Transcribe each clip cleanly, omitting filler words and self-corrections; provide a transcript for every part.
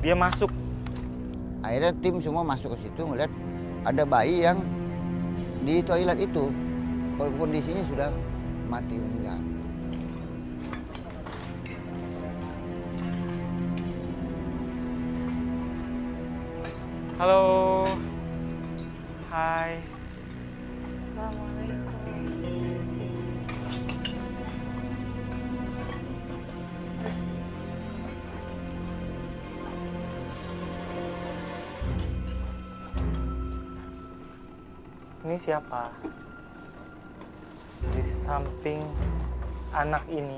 Dia masuk. Akhirnya tim semua masuk ke situ melihat ada bayi yang di toilet itu. Kondisinya sudah mati meninggal. Halo. Hai. Assalamualaikum. Ini siapa? Di samping anak ini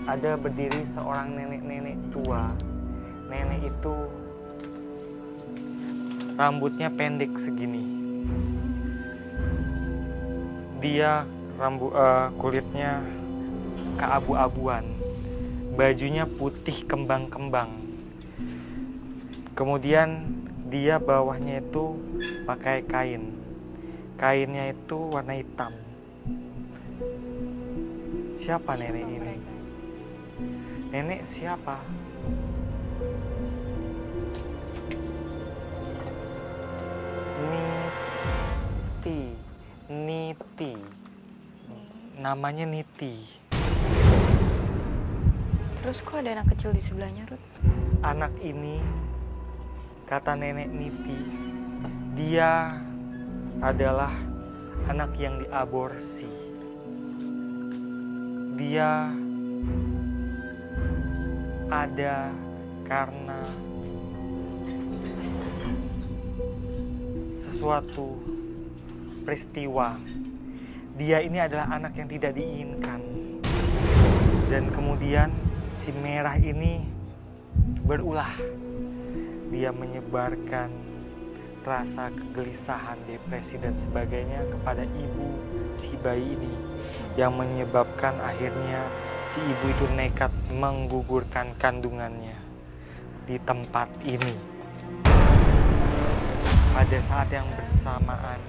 ada berdiri seorang nenek-nenek tua. Nenek itu rambutnya pendek segini. Dia kulitnya keabu-abuan. Bajunya putih kembang-kembang. Kemudian dia bawahnya itu pakai kain. Kainnya itu warna hitam. Siapa nenek ini? Nenek siapa? Niti. Namanya Niti. Terus kok ada anak kecil di sebelahnya, Ruth? Anak ini, kata nenek Niti, dia adalah anak yang diaborsi. Dia ada karena sesuatu peristiwa. Dia ini adalah anak yang tidak diinginkan. Dan kemudian si merah ini berulah. Dia menyebarkan rasa kegelisahan, depresi dan sebagainya kepada ibu si bayi ini, yang menyebabkan akhirnya si ibu itu nekat menggugurkan kandungannya di tempat ini. Pada saat yang bersamaan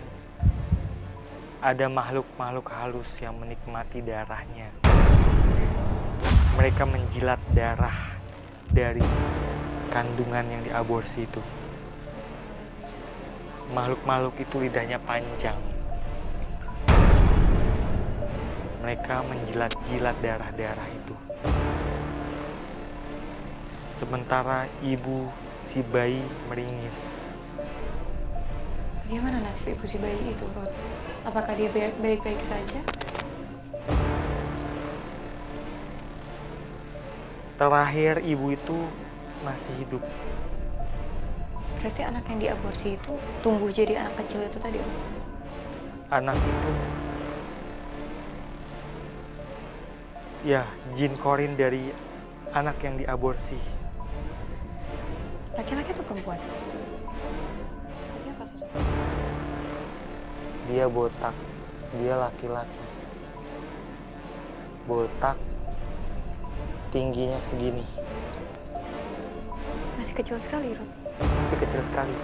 ada makhluk-makhluk halus yang menikmati darahnya. Mereka menjilat darah dari kandungan yang diaborsi itu. Makhluk-makhluk itu lidahnya panjang. Mereka menjilat-jilat darah-darah itu. Sementara ibu si bayi meringis. Bagaimana nasib ibu si bayi itu, Ruth? Apakah dia baik-baik saja? Terakhir ibu itu masih hidup. Berarti anak yang diaborsi itu tumbuh jadi anak kecil itu tadi, Ruth? Anak itu, ya, jin korin dari anak yang diaborsi. Laki-laki atau perempuan? Seperti apa sosoknya? Dia botak, dia laki-laki. Botak, tingginya segini. Masih kecil sekali, Ruth. Masih kecil sekali.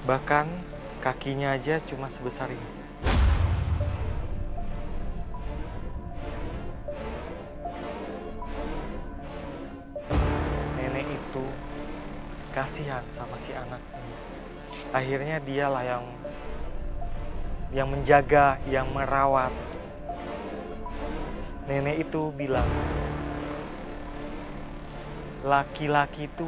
Bahkan kakinya aja cuma sebesar ini. Nenek itu kasihan sama si anak ini. Akhirnya dialah yang menjaga, yang merawat. Nenek itu bilang, laki-laki itu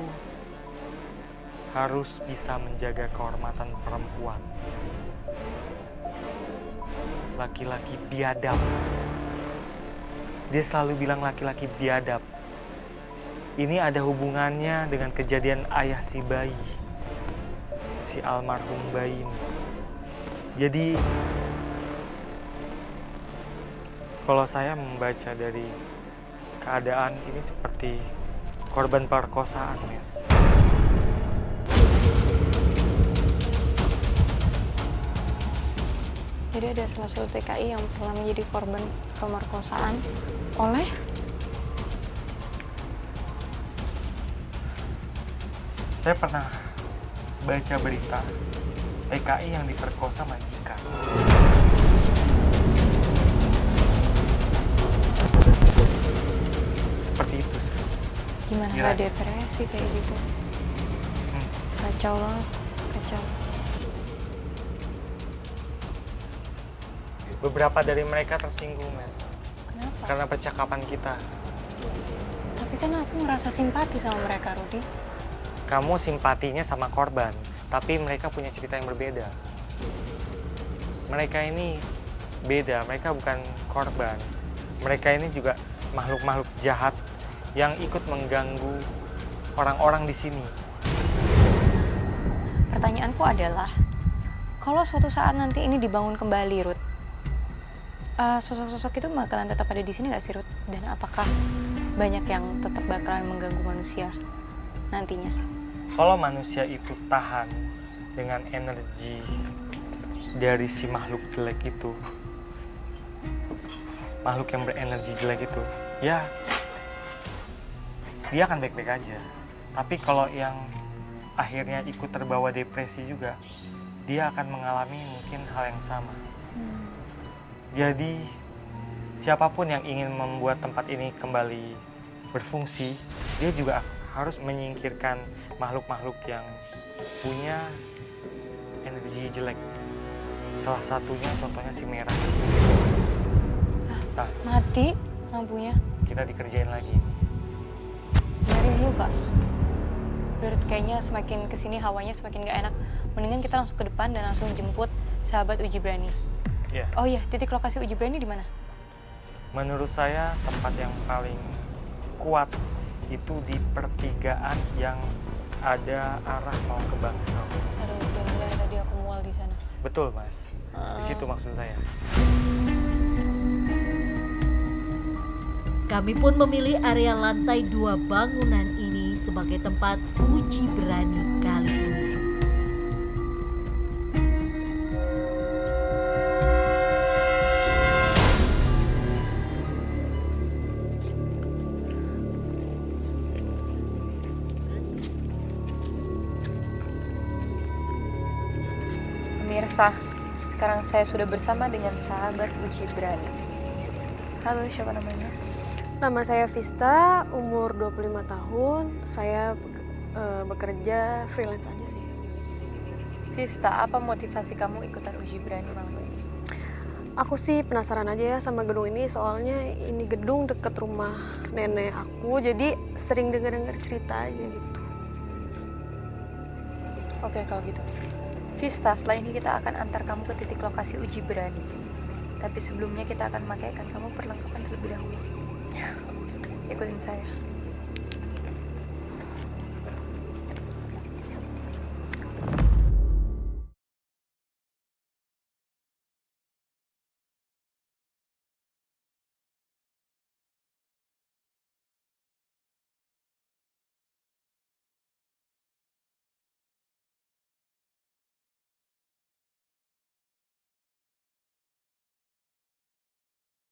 harus bisa menjaga kehormatan perempuan. Laki-laki biadab. Dia selalu bilang laki-laki biadab. Ini ada hubungannya dengan kejadian ayah si bayi, si almarhum bayi ini. Jadi, kalau saya membaca dari keadaan ini seperti korban perkosaan, Mes. Jadi ada salah satu TKI yang pernah menjadi korban pemerkosaan oleh Saya pernah baca berita TKI yang diperkosa majikan. Seperti itu. Gimana Gila. nggak depresi kayak gitu? Kacau banget, kacau. Beberapa dari mereka tersinggung, Mas, Kenapa? karena percakapan kita. Tapi kan aku ngerasa simpati sama mereka, Rudi. Kamu simpatinya sama korban, tapi mereka punya cerita yang berbeda. Mereka ini beda, mereka bukan korban. Mereka ini juga makhluk-makhluk jahat yang ikut mengganggu orang-orang di sini. Pertanyaanku adalah, kalau suatu saat nanti ini dibangun kembali, Ruth, sosok-sosok itu bakalan tetap ada di sini nggak sih, Ruth? Dan apakah banyak yang tetap bakalan mengganggu manusia nantinya? Kalau manusia itu tahan dengan energi dari si makhluk jelek itu, makhluk yang berenergi jelek itu, ya dia akan baik-baik aja. Tapi kalau yang akhirnya ikut terbawa depresi juga, dia akan mengalami mungkin hal yang sama. Jadi siapapun yang ingin membuat tempat ini kembali berfungsi, dia juga harus menyingkirkan makhluk-makhluk yang punya energi jelek. Salah satunya contohnya si merah. Nah, Mati lampunya. kita dikerjain lagi. Biarin dulu, Kak. Menurut kayaknya semakin kesini hawanya semakin gak enak. Mendingan kita langsung ke depan dan langsung jemput sahabat uji berani. Ya, Oh iya, titik lokasi uji berani di mana? menurut saya tempat yang paling kuat itu di pertigaan yang ada arah mau ke Bangsal. Aduh, yang mulai tadi aku mual di sana. Betul, Mas. Di situ maksud saya. Kami pun memilih area lantai 2 bangunan ini sebagai tempat uji berani kali ini. Pemirsa, sekarang saya sudah bersama dengan sahabat uji berani. Halo, siapa namanya? Nama saya Vista, umur 25 tahun. Saya bekerja freelance aja sih. Vista, apa motivasi kamu ikutan uji berani malam ini? Aku sih penasaran aja ya sama gedung ini, soalnya ini gedung deket rumah nenek aku, jadi sering dengar-dengar cerita aja gitu. Oke, kalau gitu. Vista, setelah ini kita akan antar kamu ke titik lokasi uji berani. Tapi sebelumnya kita akan memakaikan kamu perlengkapan terlebih dahulu. Ikutin saya.